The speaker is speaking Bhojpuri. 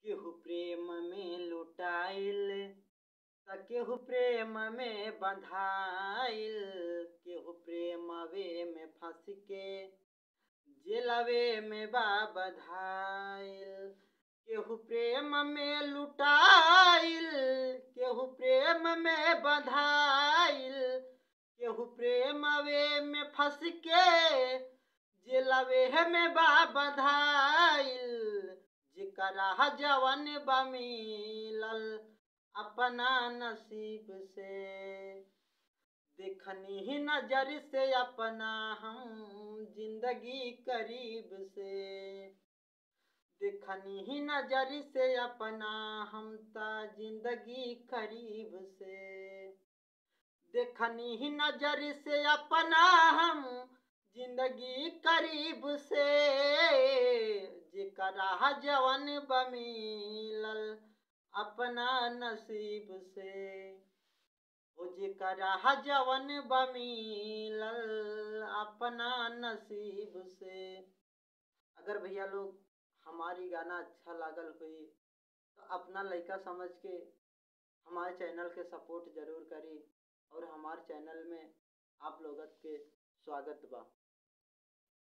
केहू प्रेम में लुटाइल त केहू प्रेम में बंधाइल, केहू प्रेमवे में फंस के जेलवे में बा बधाइल। केहू प्रेम में लुटाइल, केहू प्रेम में बंधाइल, केहू प्रेमवे में फंस के जेलवे में बा बधाइल। जेकरा जवन बा मिलल अपना नसीब से, देखनी ही नजर से अपना हम जिंदगी करीब से, देखनी ही नजर से अपना हम ता जिंदगी करीब से, देखनी ही नजर से अपना हम जिंदगी करीब से। जेकरा जवन बा मिलल अपना नसीब से, ओ जेकरा जवन बा मिलल अपना नसीब से। अगर भैया लोग हमारी गाना अच्छा लागल हुई तो अपना लइका समझ के हमारे चैनल के सपोर्ट जरूर करी और हमारे चैनल में आप लोगन के स्वागत बा।